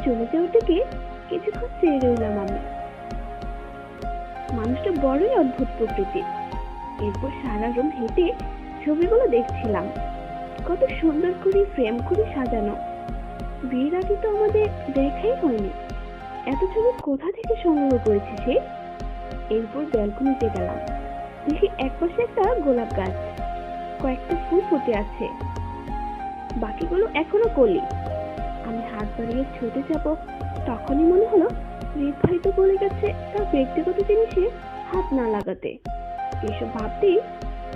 চলে যাওয়ার দিকে কিছুক্ষণ চেয়ে রইলাম আমি। মানুষটা বড়ই অদ্ভুত প্রকৃতির। এরপর সারা রুম হেঁটে ছবিগুলো দেখছিলাম, কত সুন্দর করে ফ্রেম করে সাজানো। বিয়ের আগে তো আমাদের দেখাই হয়নি, এত ছবি কোথা থেকে সংগ্রহ করেছে সে। এরপর ব্যালকনিতে গেলাম, দেখি একপাশে একটা গোলাপ গাছ, কয়েকটা ফুল ফুটে আছে, বাকিগুলো এখনো কলি। আমি হাত বাড়িয়ে ছুটে যাব, তখনই মনে হলো রিত ভাই তো বলে গেছে তার ব্যক্তিগত জিনিসে হাত না লাগাতে। এসব ভাবতেই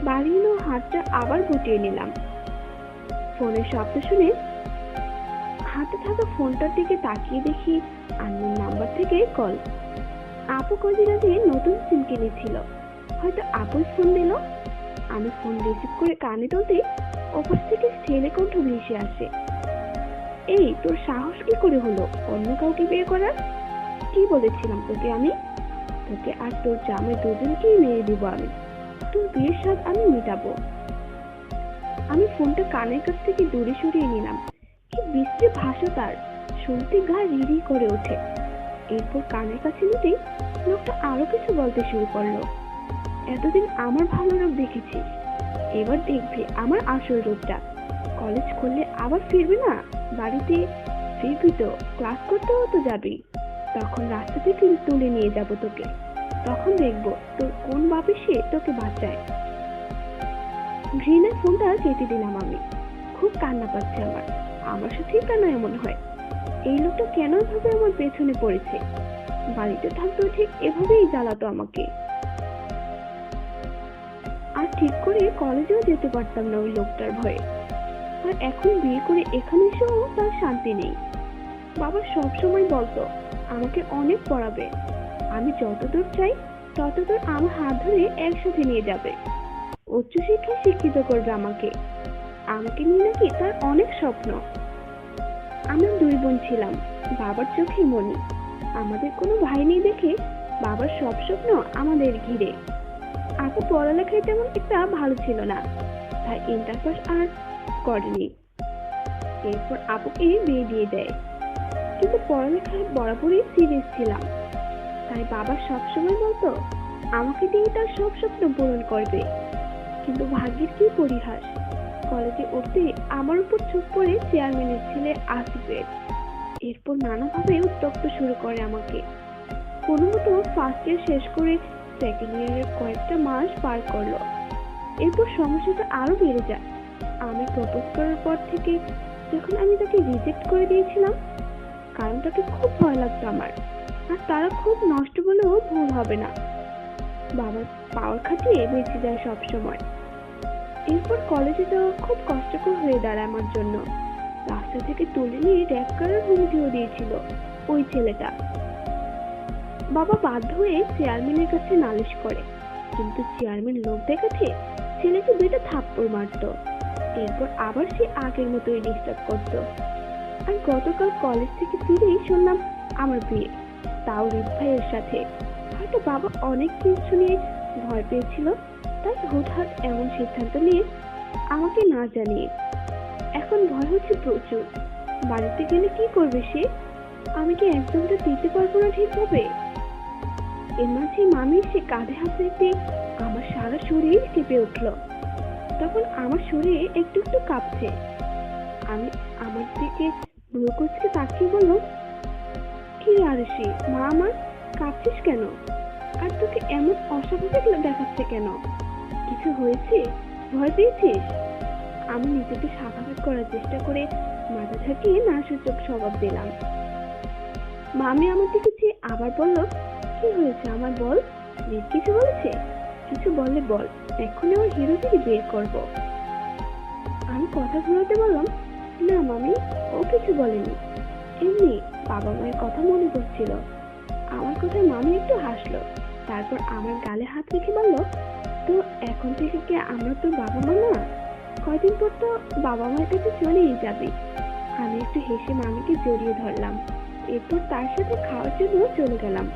বাড়িয়ে নেওয়া হাতটা আবার গুটিয়ে নিলাম। ফোনের শব্দ শুনে হাতে থাকা ফোনটার দিকে তাকিয়ে দেখি আননোন নাম্বার থেকে কল। আপু কদিন আগে নতুন সিম কিনেছিল, হয়তো আপুই ফোন দিল। আমি ফোন রিসিভ করে কানে তুলতেই ওপাশ থেকে ছেলে কণ্ঠ ভেসে আসে। এই তোর সাহস কি করে হলো অন্য কাউকে বিয়ে করার? কি বলেছিলাম তোকে আমি? তোকে আর তোর জামাই দুজনকেই মেরে দিব আমি। তোর বিয়ের স্বাদ আমি মেটাবো। আমি ফোনটা কানের কাছ থেকে দূরে সরিয়ে নিলাম। কি বিশ্রী ভাষা তার, শুনতে গা রিরি করে ওঠে। এরপর কানের কাছে নিতেই লোকটা আরো কিছু বলতে শুরু করলো। এতদিন আমার ভালো রূপ দেখেছিস, এবার দেখবি আমার আসল রূপটা। কলেজ করলে আবার ফিরবি না বাড়িতে? ফিরবি তো, ক্লাস করতেও তো যাবি। তখন রাস্তা থেকে তুলে নিয়ে যাব তোকে, তখন দেখবো তোর কোন বাপে সে তোকে বাঁচায়। ঘৃণায় ফোনটা কেটে দিলাম আমি। খুব কান্না পাচ্ছে আমার, আমার সাথেই কেন এমন হয়? এই লোকটা কেন এভাবে আমার পেছনে পড়েছে? বাড়িতে থাকতেও ঠিক এভাবেই জ্বালাতো আমাকে। আর ঠিক করে কলেজেও যেতে পারতাম না ওই লোকটার ভয়ে। আর এখন বিয়ে করে এখানে এসেও তার শান্তি নেই। বাবা সব সময় বলতো আমাকে অনেক পড়াবে, আমি যতদূর চাই ততদূর আমার হাত ধরে একসাথে নিয়ে যাবে, উচ্চশিক্ষায় শিক্ষিত করবে আমাকে। আমাকে নিয়ে নাকি তার অনেক স্বপ্ন। আমরা দুই বোন ছিলাম, বাবার চোখে মনি। আমাদের কোনো ভাই নেই দেখে বাবার সব স্বপ্ন আমাদের ঘিরে। আপু পড়ালেখায় তেমন একটা ভালো ছিল না, তাই ইন্টার পাস আর করেনি। এরপর আপুকে বিয়ে দিয়ে দেয়। কিন্তু পড়ালেখায় বরাবরই সিরিয়াস ছিলাম, তাই বাবা সবসময় বলতো আমাকে দিয়ে তার সব স্বপ্ন পূরণ করবে। কিন্তু ভাগ্যের কি পরিহাস, কলেজে উঠতে আমার উপর চোখ পড়ে চেয়ারম্যানের ছেলে আসিফের। এরপর নানাভাবে উত্ত্যক্ত শুরু করে আমাকে। কোনো মতো ফার্স্ট ইয়ার শেষ করে সেকেন্ড ইয়ারের কয়েকটা মাস পার করলো। এরপর সমস্যাটা আরো বেড়ে যায়। আমি প্রপোজ করার পর থেকে যখন আমি তাকে রিজেক্ট করে দিয়েছিলাম, কারণ তাকে খুব ভয় লাগতো আমার, আর তারা খুব নষ্ট বলেও ভুল হবে না। বাবার পাওয়ার খাটিয়ে বেঁচে যায় সব সময়। এরপর কলেজে যাওয়া খুব কষ্টকর হয়ে দাঁড়ায় আমার জন্য। রাস্তা থেকে তুলে নিয়ে র্যাপ করার হুমকিও দিয়েছিল ওই ছেলেটা। বাবা বাধ্য হয়ে চেয়ারম্যানের কাছে নালিশ করে, কিন্তু চেয়ারম্যান লোক দেখাতে ছেলেকে দুইটা থাপ্পড় মারতো। এরপর আবার সে আগের মতোই ডিস্টার্ব করতো। আর গতকাল কলেজ থেকে ফিরেই শুনলাম আমার বিয়ে, তাও রিত ভাইয়ের সাথে। হয়তো বাবা অনেক কিছু নিয়ে ভয় পেয়েছিল, তাই হুটহাট এমন সিদ্ধান্ত নিয়ে আমাকে না জানিয়ে। এখন ভয় হচ্ছে প্রচুর, বাড়িতে গেলে কি করবে সে? আমি কি একদমটা দিতে পারবো না ঠিকভাবে? এর মাঝে মামি এসে কাঁধে হাত রেখে আমার সারা শরীর কেঁপে উঠলো। তখন আমার শরীরে একটু একটু কাঁপছে। আমি আমার দিকে ভ্রুকুচকে তাকিয়ে বলল, কি আর সে মা, আমার কাঁপছিস কেন? আর তোকে এমন অস্বাভাবিক দেখাচ্ছে কেন? কিছু হয়েছে? ভয় পেয়েছিস? আমি নিজেকে স্বাভাবিক করার চেষ্টা করে মাথা ঝাঁকিয়ে না সূচক জবাব দিলাম। মামি আমার দিকে চেয়ে আবার বলল, কি হয়েছে আমার বল। রিত কিছু বলেছে? কিছু বললে বল, এক্ষুনি ওর হিরোগিরি বের করবো। আমি কথা ঘুরাতে বললাম, না মামি, ও কিছু বলেনি, এমনি বাবা মায়ের কথা মনে পড়ছিল। আমার কথায় মামি একটু হাসলো, তারপর আমার গালে হাত রেখে বলল, তো এখন থেকে কি আমরা তোর বাবা মা না? কয়দিন পর তো বাবা মায়ের কাছে চলেই যাবি। আমি একটু হেসে মামিকে জড়িয়ে ধরলাম। এরপর তার সাথে খাওয়ার জন্য চলে গেলাম।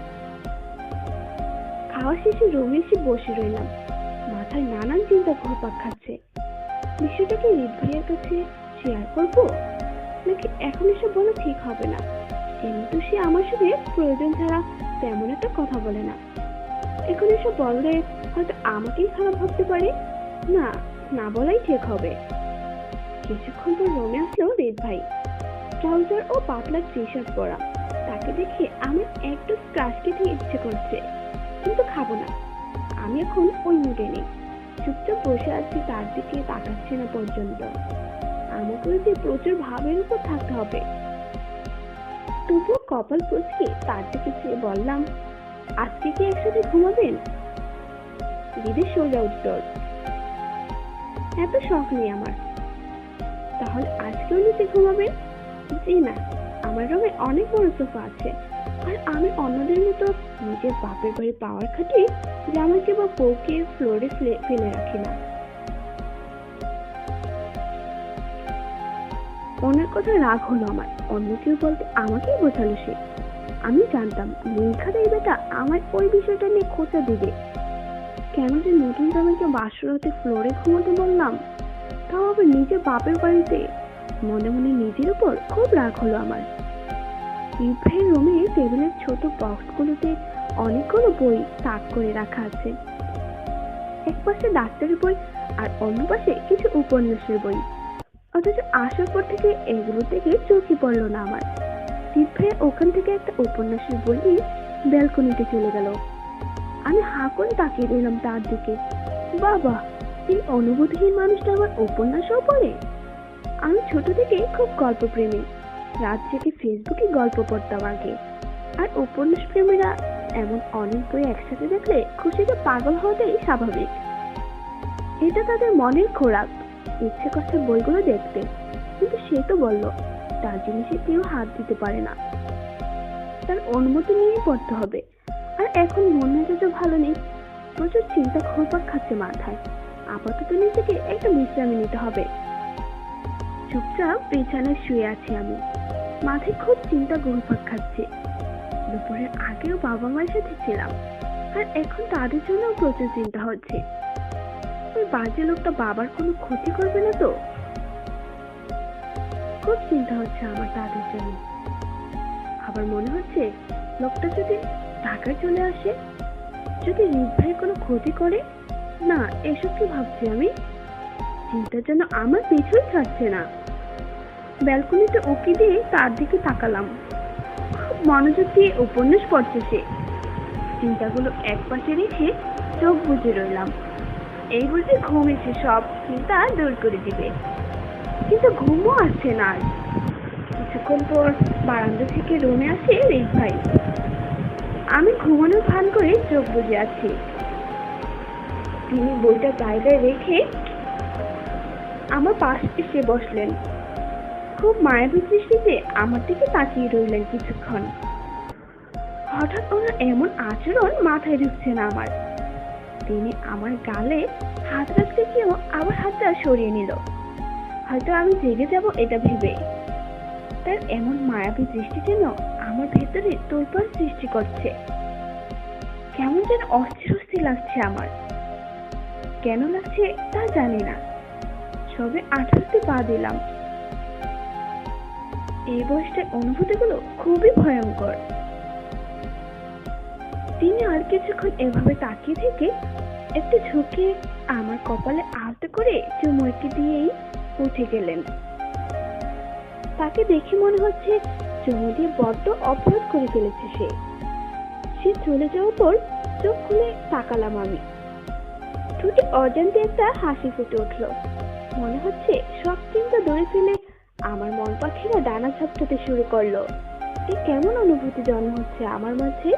খাওয়া শেষে রুমে এসে বসে রইলাম, মাথায় নানান চিন্তা ঘুরপাক খাচ্ছে। বিষয়টাকে রিত ভাইয়ের কাছে শেয়ার করবো, নাকি এখন এসব বলা ঠিক হবে না? কিন্তু সে আমার সাথে প্রয়োজন ছাড়া তেমন একটা কথা বলে না। এখন এসব বললে হয়তো আমাকেই খারাপ ভাবতে পারে। না, না বলাই ঠিক হবে। কিছুক্ষণ পর রুমে আসলো রেদ ভাই, ট্রাউজার ও পাতলা টি শার্ট পরা। তাকে দেখে আমার একটু ক্রাশ খেতে ইচ্ছে করছে, কিন্তু খাবো না। আমি এখন ওই মুডে নেই। চুপচাপ বসে আছি, তার দিকে তাকাচ্ছি না পর্যন্ত। আমাকে যে প্রচুর ভাবের উপর থাকতে হবে। তবুও কপাল কুঁচকে তার দিকে চেয়ে বললাম, আজকে কি একসাথে ঘুমাবেন? দিদির সোজা উত্তর, এত শখ নেই আমার। তাহলে আজকেও নিচে ঘুমাবেন? জি না, আমার রুমে অনেক বড় সোফা আছে, আর আমি অন্যদের মতো নিজের বাপের বাড়ি পাওয়ার খাটিয়ে জামাইকে বা বউকে ফ্লোরে ফেলে রাখি না। অনেক কথা রাগ হলো আমার। অন্য কেউ বলতে আমাকেই বোঝালো সে। আমি জানতাম নির্ঘাত এই বেটা আমার ওই বিষয়টা নিয়ে খোঁচা দিবে। কেন যে নতুন জামাইকে বাসরাতে ফ্লোরে ঘুমাতে বললাম, তাও আবার নিজের বাপের বাড়িতে। মনে মনে নিজের উপর খুব রাগ হলো আমার। ইভের রুমে টেবিলের ছোট বক্সগুলোতে অনেকগুলো বই তাক করে রাখা আছে। এক পাশে ডাক্তারের বই আর অন্য পাশে কিছু উপন্যাসের বই। অথচ আসার পর থেকে এগুলো থেকে চোখই পড়লো না আমার। ইভে ওখান থেকে একটা উপন্যাসের বই নিয়ে ব্যালকনিতে চলে গেল। আমি হাঁ করে তাকিয়ে রইলাম তার দিকে। বাবা, এই অনুভূতিহীন মানুষটা আবার উপন্যাসও পড়ে। আমি ছোট থেকে খুব গল্প প্রেমী। রাত জেগে ফেসবুকে গল্প পড়তাম আগে। আর উপন্যাস প্রেমীরা এমন অনেক বই একসাথে দেখলে খুশিতে পাগল হওয়াটাই স্বাভাবিক। এটা তাদের মনের খোরাক, ইচ্ছে করছে বইগুলো দেখতে। কিন্তু সে তো বলল তার জিনিসে কেউ হাত দিতে পারে না, তার অনুমতি নিয়েই পড়তে হবে। আর এখন মন মেজাজও ভালো নেই, প্রচুর চিন্তা ঘুরপাক খাচ্ছে মাথায়। আপাতত নিজেকে একটু বিশ্রামে নিতে হবে। চুপচাপ বিছানায় শুয়ে আছি আমি। মাথায় খুব চিন্তা ঘুরপাক খাচ্ছে। দুপুরের আগেও বাবা মায়ের সাথে ছিলাম, আর এখন তাদের জন্য প্রচুর চিন্তা হচ্ছে। ওই বাজে লোকটা বাবার কোনো ক্ষতি করবে না তো? খুব চিন্তা হচ্ছে আমার তাদের জন্য। আবার মনে হচ্ছে লোকটা যদি ঢাকায় চলে আসে, যদি রিক ভাইয়ের কোনো ক্ষতি করে। না, এসব কি ভাবছি আমি? চিন্তার জন্য আমার পিছুই ছাড়ছে না। ব্যালকনিতে উকি দিয়ে তার দিকে তাকালাম। খুব মনোযোগ দিয়ে উপন্যাস পড়ছে সে। চিন্তাগুলো এক পাশে রেখে চোখ বুজে রইলাম। এই বুঝে ঘুম এসে সব চিন্তা দূর করে দিবে। কিন্তু ঘুমও আসছে না আজ। কিছুক্ষণ পর বারান্দা থেকে রুমে আসে রিক ভাই। আমি ঘুমানোর ভান করে চোখ বুজে আছি। তিনি বইটা জায়গায় রেখে আমার পাশে এসে বসলেন। খুব মায়াবী দৃষ্টিতে আমার দিকে তাকিয়ে রইলেন কিছুক্ষণ। হঠাৎ ওনার এমন আচরণ মাথায় ঢুকছে না আমার। তিনি আমার গালে হাত রাখতে গিয়েও আবার হাতটা সরিয়ে নিল, হয়তো আমি জেগে যাব এটা ভেবে। তার এমন মায়াবী দৃষ্টি যেন আমার ভেতরে তোলপাড় সৃষ্টি করছে। কেমন যেন অস্থির অস্থির লাগছে আমার। কেন লাগছে তা জানি না। সবে 18তে পা দিলাম। এই বয়সটার অনুভূতিগুলো খুবই ভয়ঙ্কর। তিনি আর কিছুক্ষণ এভাবে তাকিয়ে থেকে একটু ঝুঁকে আমার কপালে আলতো করে চুমু এঁকে দিয়েই উঠে গেলেন। তাকে দেখে মনে হচ্ছে চুমু দিয়ে বড্ড অপরাধ করে ফেলেছে সে চলে যাওয়ার পর চোখ খুলে তাকালাম আমি। ঠোঁটে অজান্তে একটা হাসি ফুটে উঠলো। মনে হচ্ছে সব চিন্তা দূরে ফেলে আমার মন পাখিরা ডানা ঝাপটাতে শুরু করলো। এ কেমন অনুভূতি জন্ম হচ্ছে আমার মাঝে।